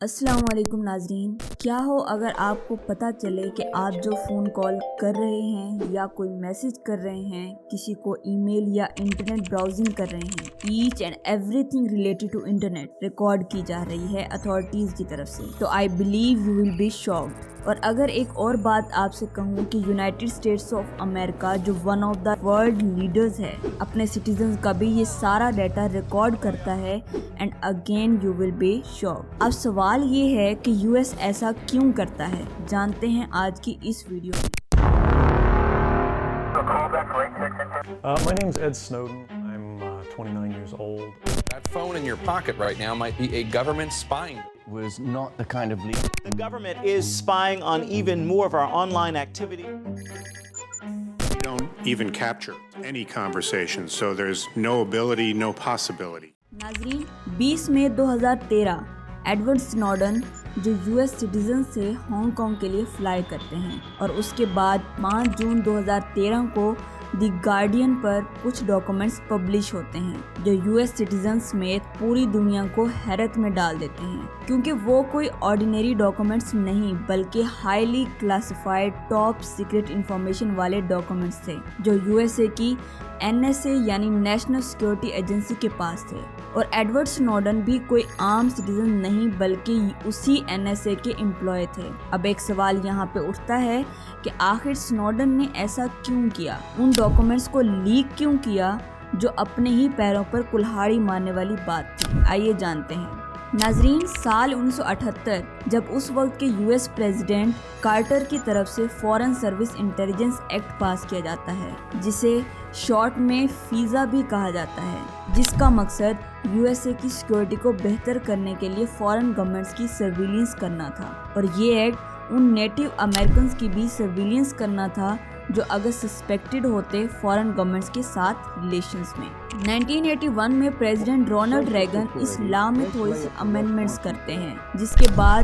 السلام علیکم ناظرین، کیا ہو اگر آپ کو پتہ چلے کہ آپ جو فون کال کر رہے ہیں یا کوئی میسج کر رہے ہیں، کسی کو ای میل یا انٹرنیٹ براؤزنگ کر رہے ہیں، H and every thing related to internet record کی جا رہی ہے اتھارٹیز کی طرف سے، تو I believe you will be shocked. اور اگر ایک اور بات آپ سے کہوں کہ یونائٹڈ اسٹیٹس آف امریکہ جو one of the world leaders ہے، اپنے سٹیزنز کا بھی یہ سارا ڈیٹا ریکارڈ کرتا ہے، and again you will be shocked. اب سوال یہ ہے کہ یو ایس ایسا کیوں کرتا ہے، جانتے ہیں آج کی اس ویڈیو میں۔ My name's Ed Snowden. I'm 29 years old. That phone in your pocket right now might be a government spying. Was not the kind of leak. The government is spying on even more of our online activity. We don't even capture any conversation, so there's no ability, no possibility. ناظرین، 20 مئی 2013 Edward Snowden جو U S citizen سے Hong Kong کے لیے fly کرتے ہیں، اور اس کے بعد 5 جون 2013 کو دی گارڈین پر کچھ ڈاکومنٹس پبلش ہوتے ہیں جو یو ایس سٹیزن سمیت پوری دنیا کو حیرت میں ڈال دیتے ہیں، کیونکہ وہ کوئی آرڈینری ڈاکومنٹس نہیں بلکہ highly classified top secret information والے ڈاکومنٹس تھے جو یو ایس اے کی NSA یعنی نیشنل سیکورٹی ایجنسی کے پاس تھے۔ اور ایڈورڈ سنوڈن بھی کوئی عام سٹیزن نہیں بلکہ اسی NSA کے امپلائی تھے۔ اب ایک سوال یہاں پہ اٹھتا ہے کہ آخر سنوڈن نے ایسا کیوں کیا، ان ڈاکومنٹس کو لیک کیوں کیا جو اپنے ہی پیروں پر کلہاڑی مارنے والی بات تھی۔ آئیے جانتے ہیں۔ ناظرین، سال 1978 جب اس وقت کے یو ایس پریزیڈنٹ کارٹر کی طرف سے فورن سروس انٹیلیجنس ایکٹ پاس کیا جاتا ہے، جسے شارٹ میں فیزا بھی کہا جاتا ہے، جس کا مقصد یو ایس اے کی سیکورٹی کو بہتر کرنے کے لیے فورن گورنمنٹس کی سرویلنس کرنا تھا، اور یہ ایکٹ ان نیٹو امریکنز کی بھی سرویلنس کرنا تھا جو اگر سسپیکٹڈ ہوتے فورن گورنمنٹس کے ساتھ ریلیشنز میں۔ 1981 میں پریزیڈنٹ رونلڈ ریگن اس لا میں تھوڑی سی امینڈمنٹس کرتے ہیں، جس کے بعد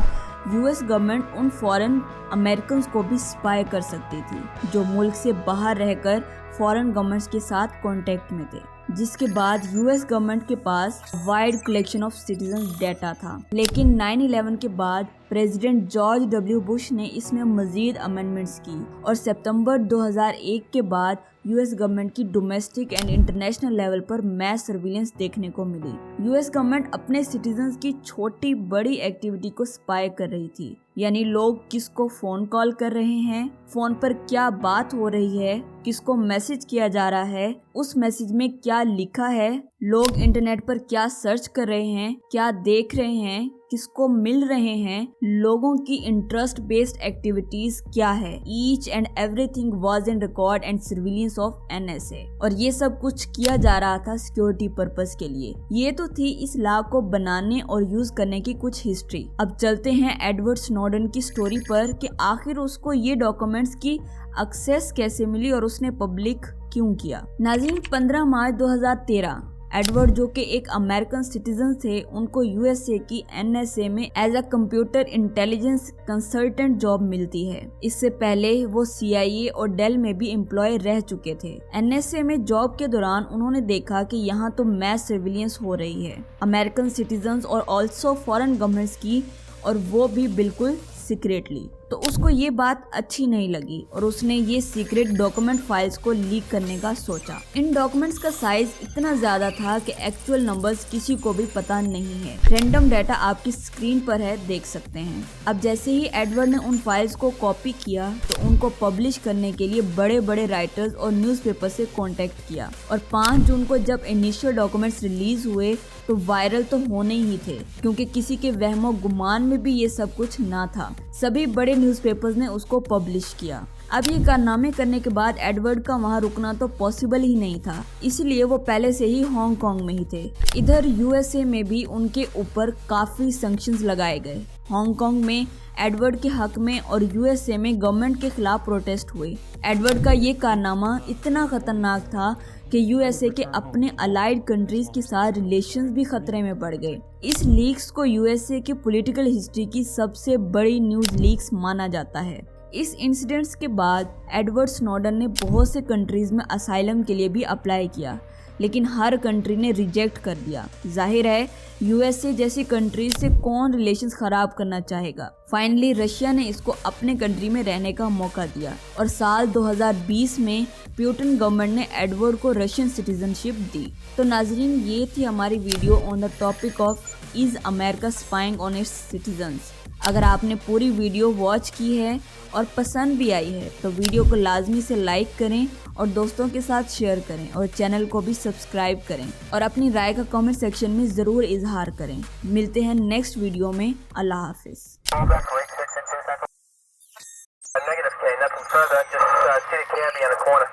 you S government in foreign Americans کو بھی سپائی کر سکتی تھی جو ملک سے باہر رہ کر فورن گورنمنٹس کے ساتھ کانٹیکٹ میں تھے، جس کے بعد یو ایس گورنمنٹ کے پاس wide collection of citizen data تھا۔ لیکن 9/11 کے بعد پریزیڈنٹ جارج ڈبلیو بش نے اس میں مزید امینڈمنٹس کی، اور سپتمبر 2001 کے بعد یو ایس گورنمنٹ کی domestic and international level per mass surveillance دیکھنے کو ملی۔ یو ایس گورنمنٹ اپنے سٹیزنز کی چھوٹی بڑی ایکٹیویٹی کو سپائی کر رہی تھی، یعنی لوگ کس کو فون کال کر رہے ہیں، فون پر کیا بات ہو رہی ہے، کس کو میسج کیا جا رہا ہے، اس میسج میں کیا لکھا ہے، لوگ انٹرنیٹ پر کیا سرچ کر رہے ہیں، کیا دیکھ رہے ہیں، کس کو مل رہے ہیں، لوگوں کی انٹرسٹ بیسڈ ایکٹیویٹیز کیا ہے، H and every thing was in record and surveillance of NSA، اور یہ سب کچھ کیا جا رہا تھا سیکورٹی پرپز کے لیے۔ یہ تو تھی اس لا کو بنانے اور یوز کرنے کی کچھ ہسٹری۔ اب چلتے ہیں ایڈورڈ سنوڈن کی سٹوری پر کہ آخر اس کو یہ ڈاکومنٹس کی ایکسیس کیسے ملی اور اس نے پبلک کیوں کیا۔ ناظرین، 15 مارچ 2013 ایڈورڈ جو کہ ایک امریکن سٹیزن تھے، ان کو یو ایس اے کی NSA میں as a computer intelligence consultant job ملتی ہے۔ اس سے پہلے وہ CIA اور ڈیل میں بھی امپلائی رہ چکے تھے۔ NSA میں جاب کے دوران انہوں نے دیکھا کہ یہاں تو میس سرویلنس ہو رہی ہے امریکن سٹیزنز اور آلسو فورن گورنمنٹس کی، اور وہ بھی بالکل سیکریٹلی۔ تو اس کو یہ بات اچھی نہیں لگی اور اس نے یہ سیکریٹ ڈاکومنٹ فائلز کو لیک کرنے کا سوچا۔ ان ڈاکومنٹس کا سائز اتنا زیادہ تھا کہ ایکچوئل نمبرز کسی کو بھی پتہ نہیں ہے۔ رینڈم ڈیٹا آپ کی اسکرین پر ہے، دیکھ سکتے ہیں۔ اب جیسے ہی ایڈورڈ نے ان فائلز کو کاپی کیا تو ان کو پبلش کرنے کے لیے بڑے بڑے رائٹرز اور نیوز پیپر سے کانٹیکٹ کیا، اور 5 جون کو جب انیشیل ڈاکومنٹس ریلیز ہوئے تو وائرل تو ہونے ہی تھے، کیونکہ کسی کے وہم و گمان میں بھی یہ سب کچھ نہ تھا۔ سبھی بڑے نیوز پیپرز نے اس کو پبلش کیا۔ اب یہ کارنامے کرنے کے بعد ایڈورڈ کا وہاں رکنا تو پاسبل ہی نہیں تھا، اس لیے وہ پہلے سے ہی ہانگ کانگ میں ہی تھے۔ ادھر یو ایس اے میں بھی ان کے اوپر کافی سینکشنز لگائے گئے۔ ہانگ کانگ میں ایڈورڈ کے حق میں اور یو ایس اے میں گورنمنٹ کے خلاف پروٹیسٹ ہوئے۔ ایڈورڈ کا یہ کارنامہ اتنا خطرناک تھا کہ یو ایس اے کے اپنے الائیڈ کنٹریز کے ساتھ ریلیشنز بھی خطرے میں پڑ گئے۔ اس لیکس کو یو ایس اے کی پولیٹیکل ہسٹری کی سب سے بڑی نیوز لیکس مانا جاتا ہے۔ اس انسیڈنٹس کے بعد ایڈورڈ سنوڈن نے بہت سے کنٹریز میں اسائلم کے لیے بھی اپلائی کیا، لیکن ہر کنٹری نے ریجیکٹ کر دیا۔ ظاہر ہے یو ایس اے جیسی کنٹری سے کون ریلیشنز خراب کرنا چاہے گا۔ فائنلی رشیا نے اس کو اپنے کنٹری میں رہنے کا موقع دیا اور سال 2020 میں پیوٹن گورنمنٹ نے ایڈورڈ کو رشین سٹیزن شپ دی۔ تو ناظرین یہ تھی ہماری video on the topic of is America spying on its citizens. اگر آپ نے پوری ویڈیو واچ کی ہے اور پسند بھی آئی ہے تو ویڈیو کو لازمی سے لائک کریں اور دوستوں کے ساتھ شیئر کریں اور چینل کو بھی سبسکرائب کریں اور اپنی رائے کا کامنٹ سیکشن میں ضرور اظہار کریں۔ ملتے ہیں نیکسٹ ویڈیو میں۔ اللہ حافظ۔ Negative K, nothing further, just see the candy on the corner.